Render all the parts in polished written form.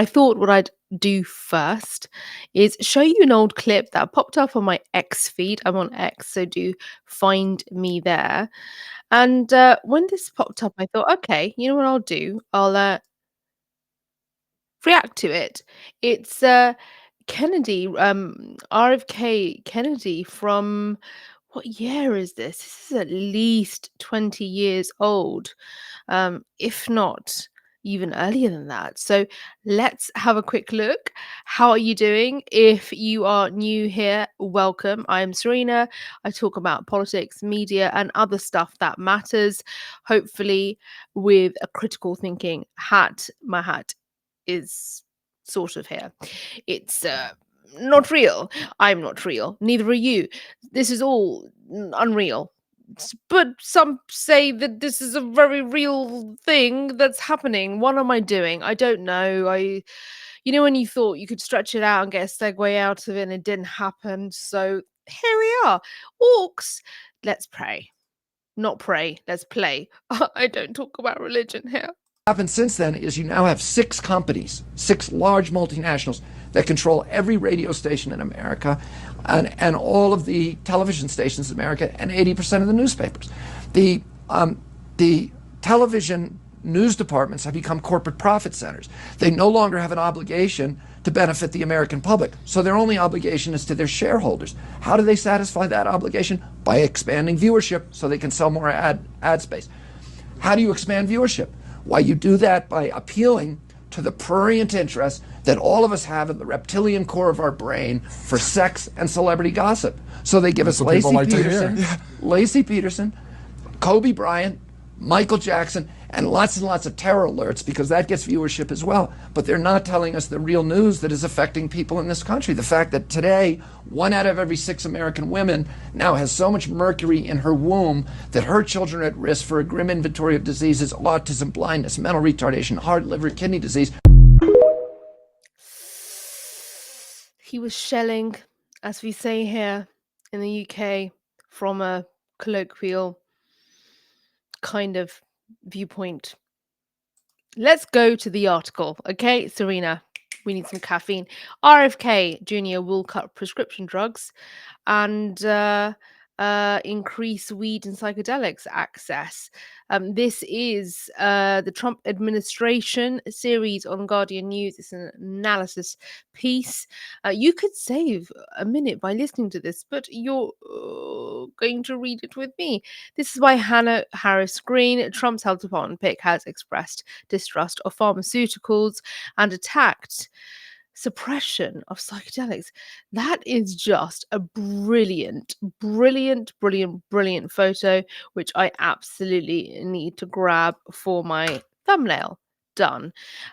I thought what I'd do first is show you an old clip that popped up on my X feed. I'm on X, so do find me there. And when this popped up, I thought, okay, you know what I'll do? I'll react to it. It's Kennedy, RFK Kennedy from what year is this? This is at least 20 years old, if not even earlier than that. So let's have a quick look. How are you doing? If you are new here, welcome. I'm Serena. I talk about politics, media, and other stuff that matters, hopefully with a critical thinking hat. My hat is sort of here. It's not real. I'm not real. Neither are you. This is all unreal. But some say that this is a very real thing that's happening. What am I doing? I don't know. You know, when you thought you could stretch it out and get a segue out of it, and it didn't happen. So here we are. Orcs. Let's pray. Not pray. Let's play. I don't talk about religion here. Happened since then is you now have six companies, six large multinationals that control every radio station in America and all of the television stations in America and 80% of the newspapers. The television news departments have become corporate profit centers. They no longer have an obligation to benefit the American public. So their only obligation is to their shareholders. How do they satisfy that obligation? By expanding viewership so they can sell more ad space. How do you expand viewership? Why, you do that by appealing to the prurient interest that all of us have in the reptilian core of our brain for sex and celebrity gossip. So they give us Lacey Peterson, Kobe Bryant, Michael Jackson, and lots of terror alerts because that gets viewership as well. But they're not telling us the real news that is affecting people in this country. The fact that today, 1 out of every 6 American women now has so much mercury in her womb that her children are at risk for a grim inventory of diseases: autism, blindness, mental retardation, heart, liver, kidney disease. He was shelling, as we say here in the UK, from a colloquial kind of viewpoint. Let's go to the article, okay, Serena? We need some caffeine. RFK Jr. will cut prescription drugs and increase weed and psychedelics access. This is the Trump administration series on Guardian News. It's an analysis piece. You could save a minute by listening to this, but you're going to read it with me. This is by Hannah Harris Green. Trump's health department pick has expressed distrust of pharmaceuticals and attacked suppression of psychedelics. That is just a brilliant photo, which I absolutely need to grab for my thumbnail. Done.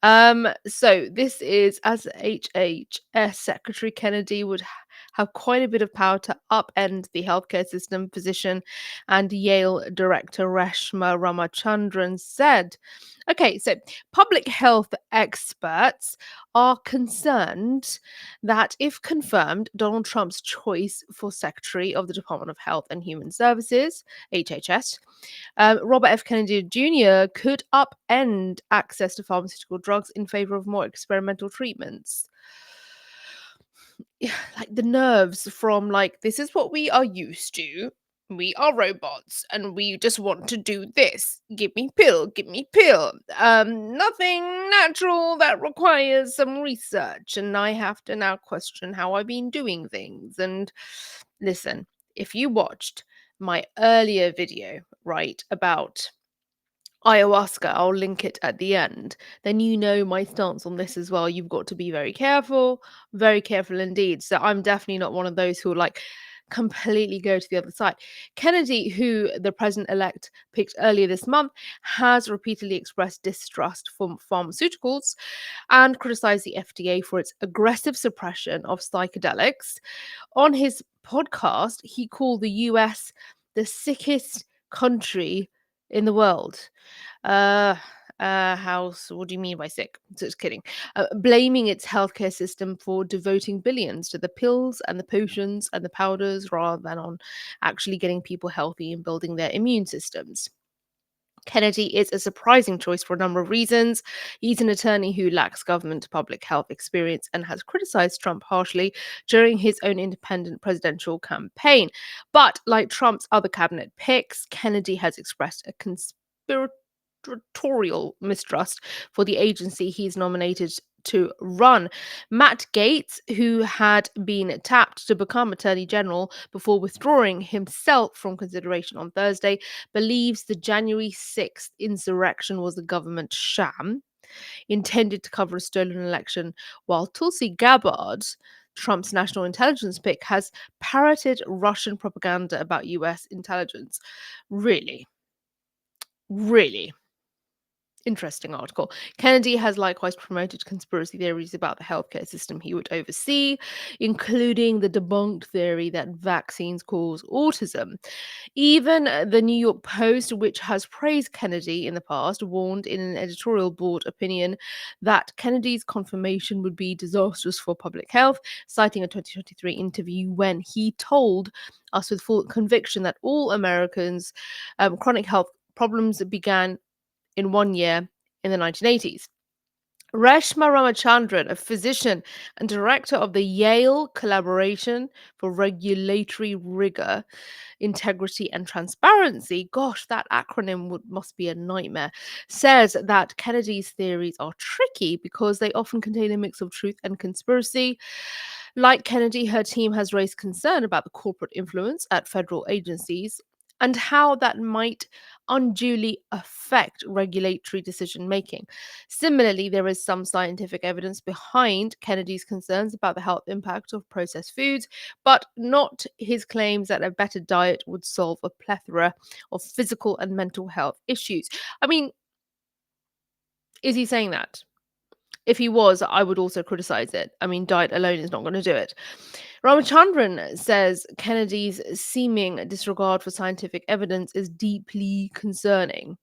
So this is, as HHS Secretary Kennedy would have quite a bit of power to upend the healthcare system position, and Yale director Reshma Ramachandran said. Okay, so public health experts are concerned that if confirmed, Donald Trump's choice for Secretary of the Department of Health and Human Services, HHS, Robert F. Kennedy Jr. could upend access to pharmaceutical drugs in favor of more experimental treatments. Like the nerves from, like, this is what we are used to. We are robots and we just want to do this. Give me pill, give me pill. Nothing natural that requires some research. And I have to now question how I've been doing things. And listen, if you watched my earlier video, right, about ayahuasca, I'll link it at the end, then you know my stance on this as well. You've got to be very careful indeed. So I'm definitely not one of those who like completely go to the other side. Kennedy, who the president-elect picked earlier this month, has repeatedly expressed distrust for pharmaceuticals and criticized the FDA for its aggressive suppression of psychedelics. On his podcast, he called the US the sickest country in the world. What do you mean by sick? Just kidding. Blaming its healthcare system for devoting billions to the pills and the potions and the powders rather than on actually getting people healthy and building their immune systems. Kennedy is a surprising choice for a number of reasons. He's an attorney who lacks government public health experience and has criticized Trump harshly during his own independent presidential campaign. But like Trump's other cabinet picks, Kennedy has expressed a conspiratorial mistrust for the agency he's nominated to run. Matt Gaetz, who had been tapped to become Attorney General before withdrawing himself from consideration on Thursday, believes the January 6th insurrection was a government sham intended to cover a stolen election, while Tulsi Gabbard, Trump's national intelligence pick, has parroted Russian propaganda about US intelligence. Really? Really? Interesting article. Kennedy has likewise promoted conspiracy theories about the healthcare system he would oversee, including the debunked theory that vaccines cause autism. Even the New York Post, which has praised Kennedy in the past, warned in an editorial board opinion that Kennedy's confirmation would be disastrous for public health, citing a 2023 interview when he told us with full conviction that all Americans' chronic health problems began in 1 year in the 1980s. Reshma Ramachandran, a physician and director of the Yale Collaboration for Regulatory Rigor, Integrity and Transparency, gosh, that acronym must be a nightmare, says that Kennedy's theories are tricky because they often contain a mix of truth and conspiracy. Like Kennedy, her team has raised concern about the corporate influence at federal agencies and how that might unduly affect regulatory decision making. Similarly, there is some scientific evidence behind Kennedy's concerns about the health impact of processed foods, but not his claims that a better diet would solve a plethora of physical and mental health issues. I mean, is he saying that? If he was, I would also criticize it. I mean, diet alone is not going to do it. Ramachandran says Kennedy's seeming disregard for scientific evidence is deeply concerning.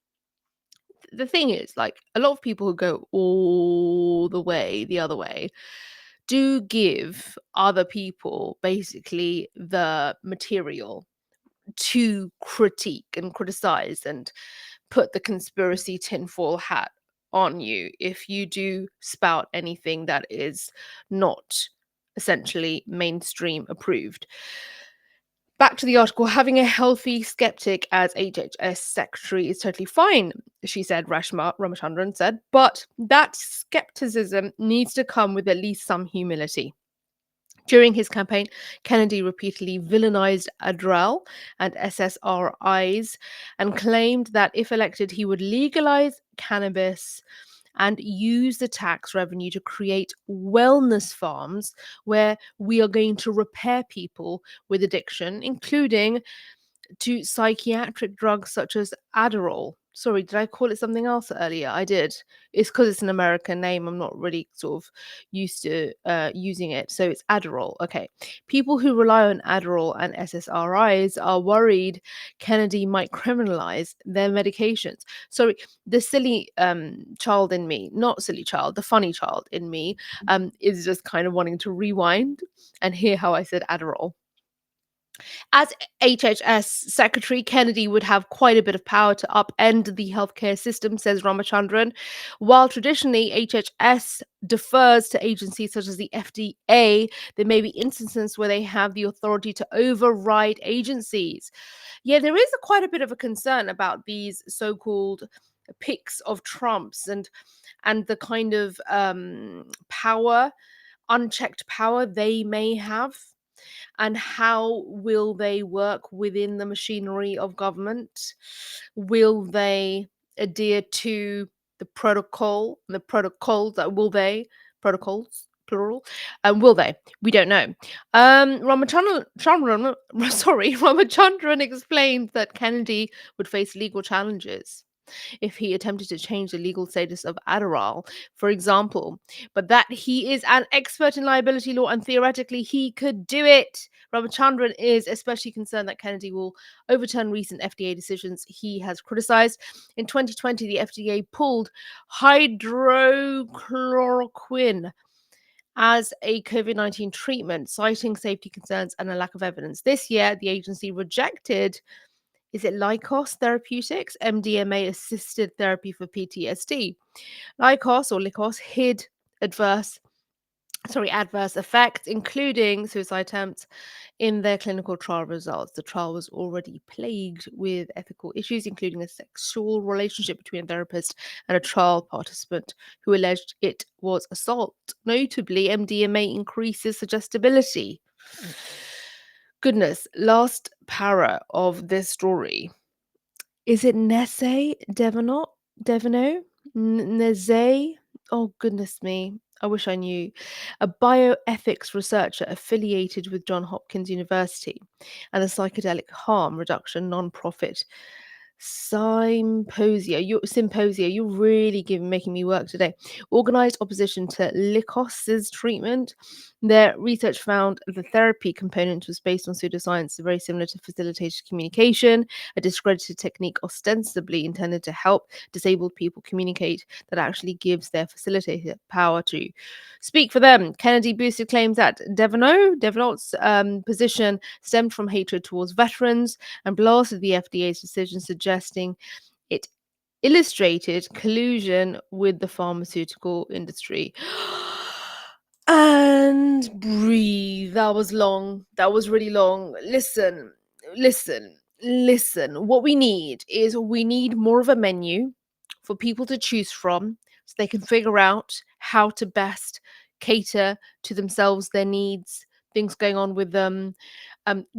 The thing is, like, a lot of people who go all the way the other way do give other people basically the material to critique and criticize and put the conspiracy tinfoil hat on you if you do spout anything that is not essentially mainstream approved. Back to the article, having a healthy skeptic as HHS secretary is totally fine, she said, Rashma Ramachandran said, but that skepticism needs to come with at least some humility. During his campaign, Kennedy repeatedly villainized Adderall and SSRIs and claimed that if elected, he would legalize cannabis and use the tax revenue to create wellness farms where we are going to repair people with addiction, including to psychiatric drugs such as Adderall. Sorry, did I call it something else earlier? I did. It's because it's an American name. I'm not really sort of used to using it. So it's Adderall. Okay. People who rely on Adderall and SSRIs are worried Kennedy might criminalize their medications. Sorry, the silly child in me, not silly child, the funny child in me is just kind of wanting to rewind and hear how I said Adderall. As HHS Secretary, Kennedy would have quite a bit of power to upend the healthcare system, says Ramachandran. While traditionally HHS defers to agencies such as the FDA, there may be instances where they have the authority to override agencies. Yeah, there is quite a bit of a concern about these so-called picks of Trump's and the kind of power, unchecked power they may have, and how will they work within the machinery of government? Will they adhere to the protocol, the protocols that will they protocols plural, and will they? We don't know. Ramachandran explained that Kennedy would face legal challenges if he attempted to change the legal status of Adderall, for example, but that he is an expert in liability law and theoretically he could do it. Ramachandran is especially concerned that Kennedy will overturn recent FDA decisions he has criticized. In 2020, the FDA pulled hydrochloroquine as a COVID-19 treatment, citing safety concerns and a lack of evidence. This year, the agency rejected Is it Lycos Therapeutics, MDMA assisted therapy for PTSD? Lycos or Lycos hid adverse adverse effects, including suicide attempts, in their clinical trial results. The trial was already plagued with ethical issues, including a sexual relationship between a therapist and a trial participant who alleged it was assault. Notably, MDMA increases suggestibility. Goodness, last para of this story. Is it Nesse Devano? Neze? Oh, goodness me. I wish I knew. A bioethics researcher affiliated with Johns Hopkins University and the Psychedelic Harm Reduction nonprofit Symposia. You're really making me work today. Organized opposition to Lycos's treatment. Their research found the therapy component was based on pseudoscience, very similar to facilitated communication, a discredited technique ostensibly intended to help disabled people communicate that actually gives their facilitator power to speak for them. Kennedy boosted claims that Devenot's position stemmed from hatred towards veterans and blasted the FDA's decision, suggesting it illustrated collusion with the pharmaceutical industry. And breathe. That was long. That was really long. Listen. What we need more of a menu for people to choose from so they can figure out how to best cater to themselves, their needs, things going on with them.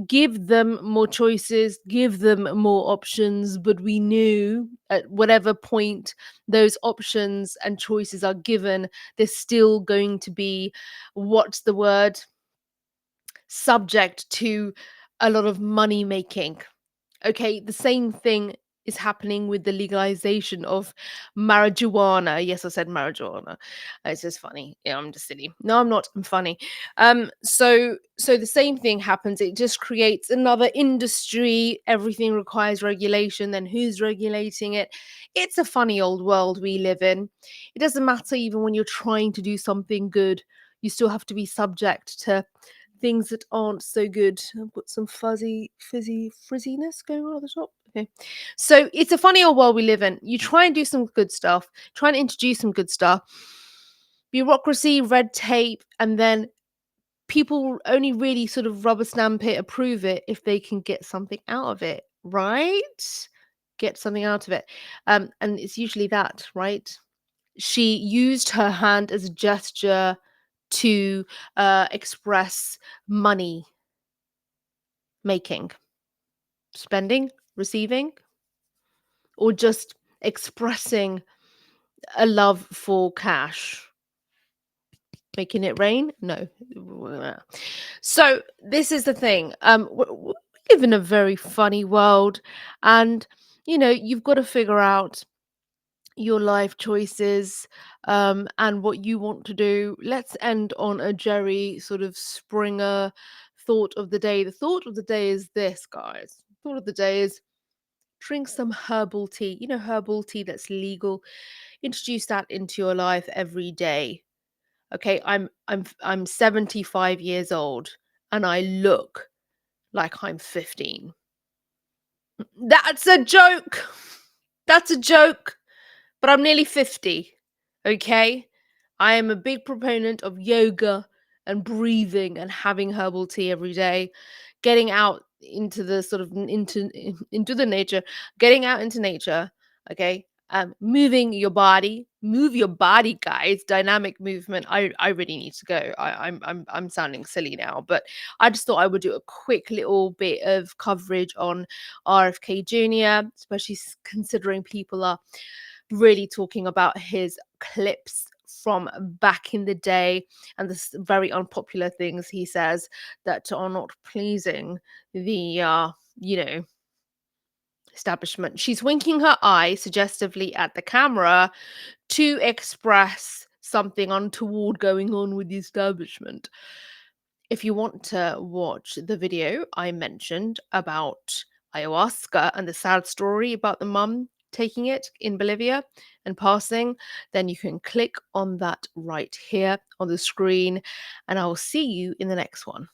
Give them more choices, give them more options, but we knew at whatever point those options and choices are given, there's still going to be, what's the word, subject to a lot of money making. Okay, the same thing is happening with the legalization of marijuana. Yes, I said marijuana. It's just funny. Yeah, I'm just silly. No, I'm not. I'm funny. So the same thing happens. It just creates another industry. Everything requires regulation. Then who's regulating it? It's a funny old world we live in. It doesn't matter even when you're trying to do something good. You still have to be subject to things that aren't so good. I've got some frizziness going on at the top. Okay. So it's a funny old world we live in. You try and do some good stuff, try and introduce some good stuff. Bureaucracy, red tape, and then people only really sort of rubber stamp it, approve it if they can get something out of it, right? Get something out of it. And it's usually that, right? She used her hand as a gesture to express money making, spending, receiving, or just expressing a love for cash. Making it rain? No. So this is the thing. We live in a very funny world, and you've got to figure out your life choices and what you want to do. Let's end on a Jerry sort of Springer thought of the day. The thought of the day is this, guys. Thought of the day is drink some herbal tea. Herbal tea that's legal. Introduce that into your life every day. Okay, I'm 75 years old and I look like I'm 15. That's a joke. That's a joke. But I'm nearly 50. Okay? I am a big proponent of yoga and breathing and having herbal tea every day, getting out into the sort of into the nature, getting out into nature, okay? Move your body, guys. Dynamic movement. I really need to go. I'm sounding silly now, but I just thought I would do a quick little bit of coverage on RFK Jr., especially considering people are really talking about his clips from back in the day and the very unpopular things he says that are not pleasing the establishment. She's winking her eye suggestively at the camera to express something untoward going on with the establishment. If you want to watch the video I mentioned about ayahuasca and the sad story about the mum taking it in Bolivia and passing, then you can click on that right here on the screen, and I will see you in the next one.